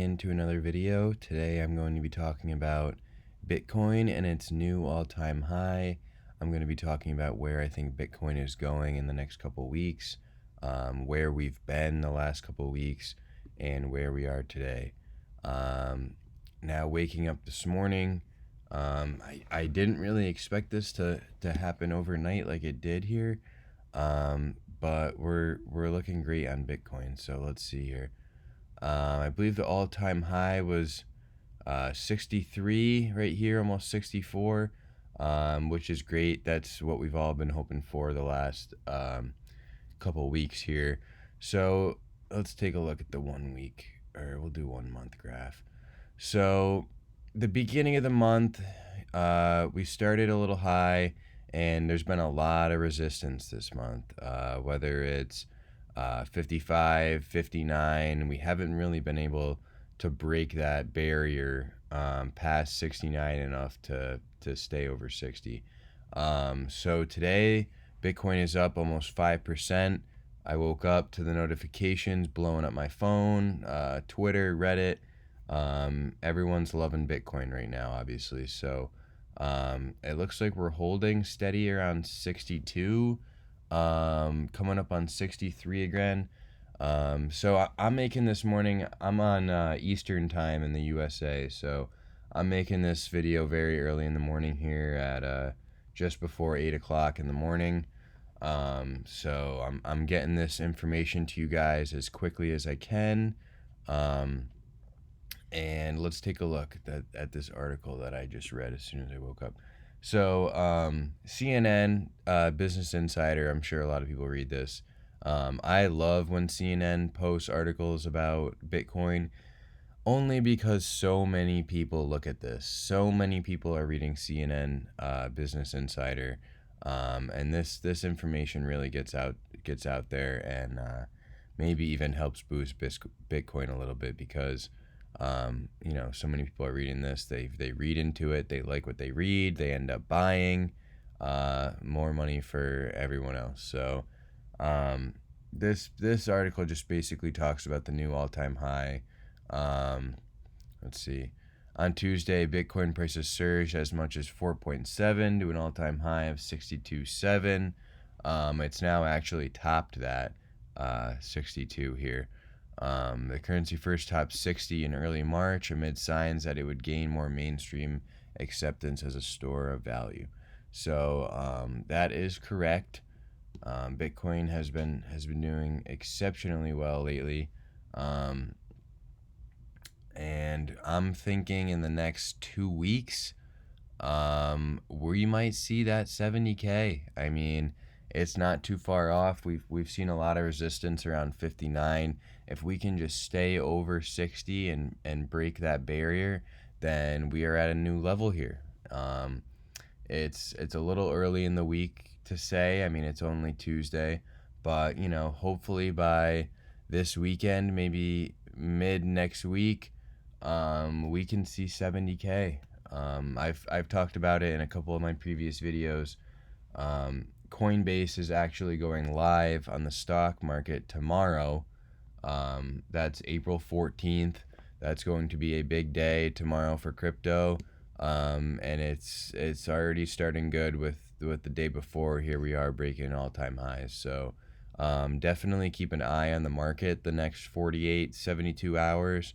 Into another video. Today I'm going to be talking about Bitcoin and its new all-time high. I'm going to be talking about where I think Bitcoin is going in the next couple weeks, where we've been the last couple weeks, and where we are today. Now waking up this morning, I didn't really expect this to happen overnight like it did here, but we're looking great on Bitcoin. So let's see here. I believe the all-time high was 63 right here, almost 64, which is great. That's what we've all been hoping for the last couple weeks here. So let's take a look at the 1 week, or we'll do 1 month graph. So the beginning of the month, we started a little high, and there's been a lot of resistance this month, whether it's 55, 59. We haven't really been able to break that barrier past 69 enough to stay over 60. So today, Bitcoin is up almost 5%. I woke up to the notifications blowing up my phone, Twitter, Reddit. Everyone's loving Bitcoin right now, obviously. So it looks like we're holding steady around 62. Coming up on 63 again. So I'm making this morning, I'm on Eastern time in the USA, so I'm making this video very early in the morning here at just before 8 o'clock in the morning. So I'm getting this information to you guys as quickly as I can. And let's take a look at this article that I just read as soon as I woke up. So CNN, Business Insider, I'm sure a lot of people read this. I love when CNN posts articles about Bitcoin, only because so many people look at this. So many people are reading CNN, Business Insider, and this information really gets out there, and maybe even helps boost Bitcoin a little bit because so many people are reading this. They read into it. They like what they read. They end up buying. More money for everyone else. So this article just basically talks about the new all-time high. Let's see. On Tuesday, Bitcoin prices surged as much as 4.7 to an all-time high of 62.7. It's now actually topped that 62 here. The currency first topped 60 in early March amid signs that it would gain more mainstream acceptance as a store of value. So that is correct. Bitcoin has been doing exceptionally well lately, and I'm thinking in the next 2 weeks, we might see that 70K. I mean, it's not too far off. We've seen a lot of resistance around 59. If we can just stay over 60 and break that barrier, then we are at a new level here. It's a little early in the week to say. I mean, it's only Tuesday, but hopefully by this weekend, maybe mid next week, we can see 70K. I've talked about it in a couple of my previous videos. Coinbase is actually going live on the stock market tomorrow. That's April 14th. That's going to be a big day tomorrow for crypto. And it's already starting good with the day before. Here we are breaking all-time highs. So definitely keep an eye on the market the next 48, 72 hours.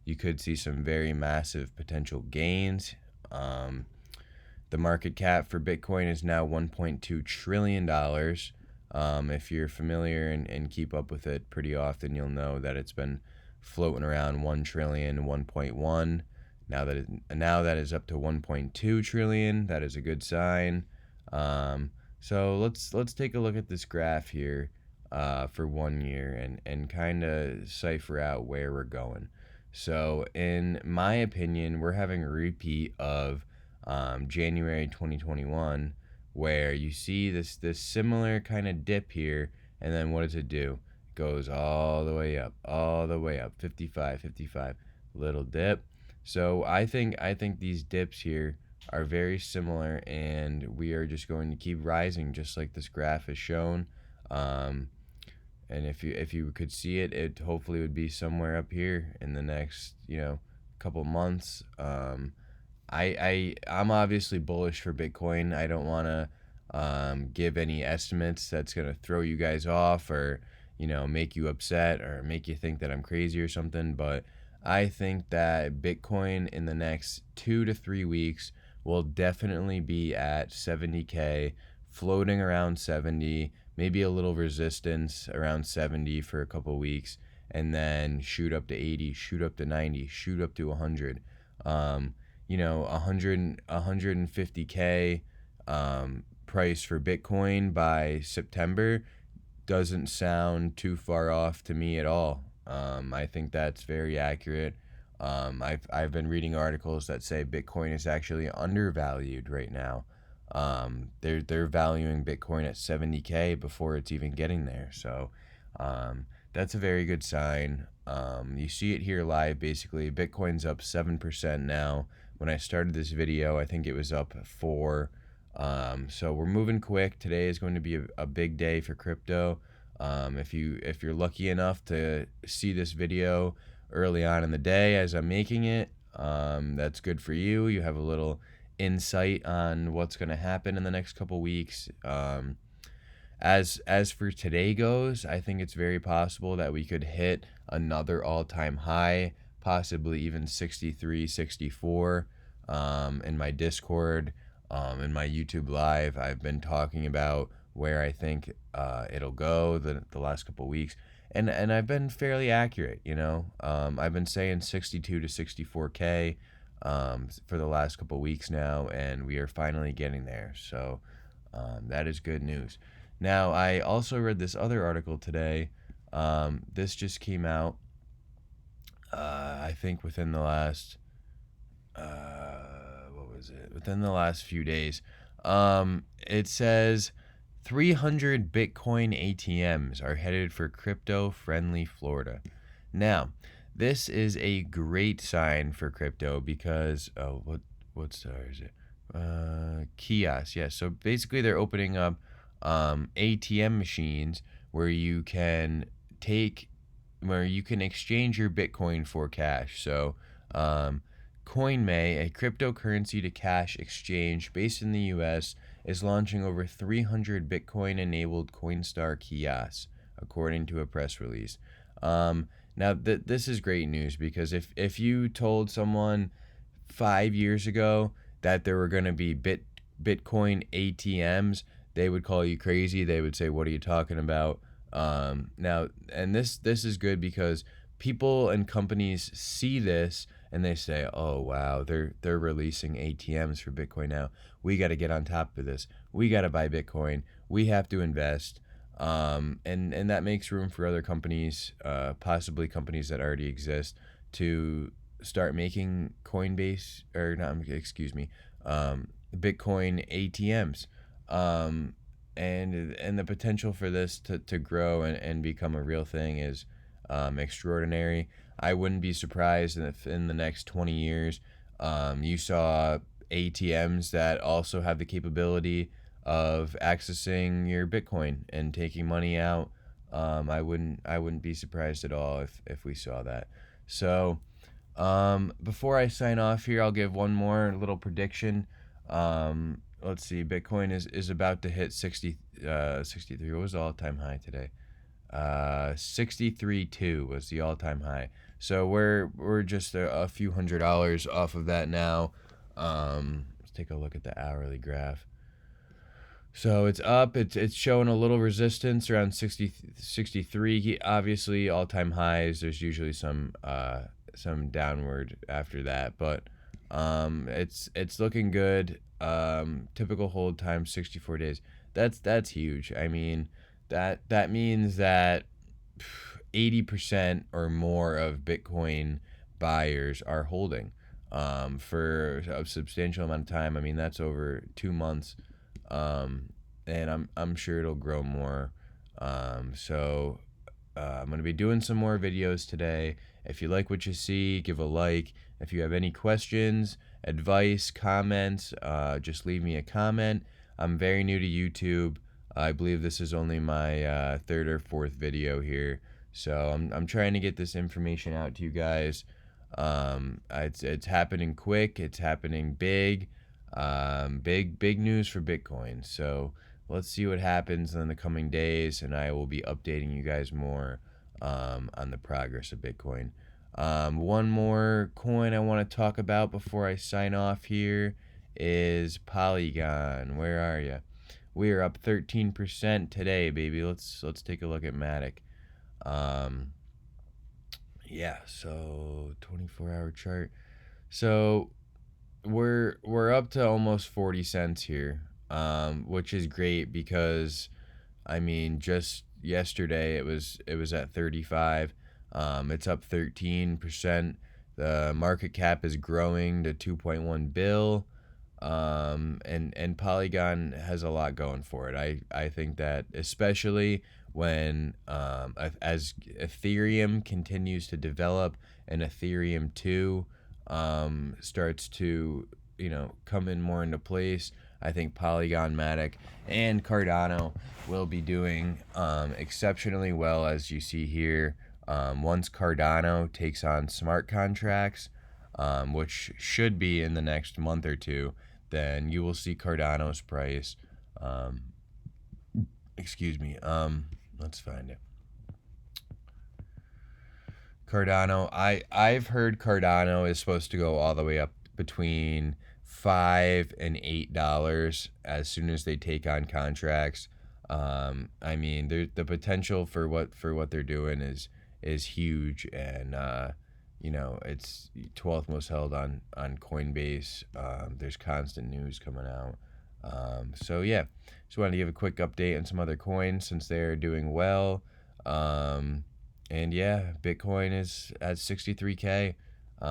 You could see some very massive potential gains. The market cap for Bitcoin is now $1.2 trillion. If you're familiar and keep up with it pretty often, you'll know that it's been floating around 1 trillion, 1.1. Now that is up to 1.2 trillion. That is a good sign. So let's take a look at this graph here for 1 year and kind of cipher out where we're going. So in my opinion, we're having a repeat of January 2021, where you see this similar kind of dip here, and then what does it do? It goes all the way up, 55, little dip. So I think these dips here are very similar, and we are just going to keep rising just like this graph has shown. and if you could see it, it hopefully would be somewhere up here in the next couple months. I'm obviously bullish for Bitcoin. I don't want to give any estimates that's gonna throw you guys off, or make you upset, or make you think that I'm crazy or something. But I think that Bitcoin in the next 2 to 3 weeks will definitely be at 70K, floating around 70, maybe a little resistance around 70 for a couple weeks, and then shoot up to 80, shoot up to 90, shoot up to 100. 150K price for Bitcoin by September doesn't sound too far off to me at all. I think that's very accurate. I've been reading articles that say Bitcoin is actually undervalued right now. They're valuing Bitcoin at 70K before it's even getting there. So that's a very good sign. You see it here live. Basically, Bitcoin's up 7% now. When I started this video, I think it was up 4. So we're moving quick. Today is going to be a big day for crypto. If you're lucky enough to see this video early on in the day as I'm making it, that's good for you. You have a little insight on what's going to happen in the next couple weeks. As for today goes, I think it's very possible that we could hit another all-time high, possibly even 63, 64. In my Discord, in my YouTube live, I've been talking about where I think it'll go the last couple weeks, and I've been fairly accurate. I've been saying 62 to 64K for the last couple weeks now, and we are finally getting there. So that is good news. Now, I also read this other article today. This just came out, I think within the last, within the last few days. It says 300 Bitcoin ATMs are headed for crypto-friendly Florida. Now, this is a great sign for crypto because, what star is it? Kiosk, yeah. So basically they're opening up ATM machines where you can exchange your Bitcoin for cash. So CoinMay, a cryptocurrency to cash exchange based in the US, is launching over 300 Bitcoin-enabled Coinstar kiosks, according to a press release. Now, this is great news, because if you told someone 5 years ago that there were going to be Bitcoin ATMs, they would call you crazy. They would say, "What are you talking about?" Now, and this is good because people and companies see this and they say, "Oh wow, they're releasing ATMs for Bitcoin now. We got to get on top of this. We got to buy Bitcoin. We have to invest." And that makes room for other companies, possibly companies that already exist, to start making Coinbase, or not, excuse me, Bitcoin ATMs. And the potential for this to grow and become a real thing is extraordinary. I wouldn't be surprised if in the next 20 years you saw ATMs that also have the capability of accessing your Bitcoin and taking money out. I wouldn't be surprised at all if we saw that. So before I sign off here, I'll give one more little prediction. Let's see, Bitcoin is about to hit 63. What was the all-time high today? 63.2 was the all-time high. So we're just a few $100 off of that now. Let's take a look at the hourly graph. So it's up. It's showing a little resistance around 63. Obviously, all-time highs. There's usually some downward after that, but it's looking good. Typical hold time 64 days. That's huge. I mean, that means that 80% or more of Bitcoin buyers are holding for a substantial amount of time. I mean, that's over 2 months. And I'm sure it'll grow more. So I'm going to be doing some more videos today. If you like what you see, give a like. If you have any questions, advice, comments, just leave me a comment. I'm very new to YouTube. I believe this is only my third or fourth video here, so I'm trying to get this information out to you guys. It's happening quick. It's happening big. Big news for Bitcoin. So let's see what happens in the coming days, and I will be updating you guys more on the progress of Bitcoin. One more coin I want to talk about before I sign off here is Polygon. Where are you? We are up 13% today, baby. Let's take a look at MATIC. Um, yeah, so 24-hour chart. So we're up to almost 40 cents here, which is great because I mean just yesterday it was at 35. It's up 13%. The market cap is growing to 2.1 bill. And Polygon has a lot going for it. I think that especially when as Ethereum continues to develop and Ethereum 2 starts to come in more into place, I think Polygon, Matic, and Cardano will be doing exceptionally well, as you see here. Once Cardano takes on smart contracts, which should be in the next month or two, then you will see Cardano's price. Um, excuse me. Let's find it. Cardano. I've heard Cardano is supposed to go all the way up between $5 and $8 as soon as they take on contracts. I mean, the potential for what they're doing is huge, and it's 12th most held on Coinbase. There's constant news coming out. So yeah, just wanted to give a quick update on some other coins since they're doing well. And yeah, Bitcoin is at 63K.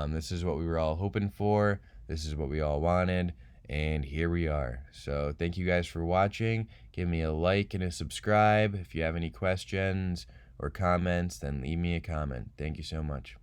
This is what we were all hoping for. This is what we all wanted. And here we are. So thank you guys for watching. Give me a like and a subscribe. If you have any questions or comments, then leave me a comment. Thank you so much.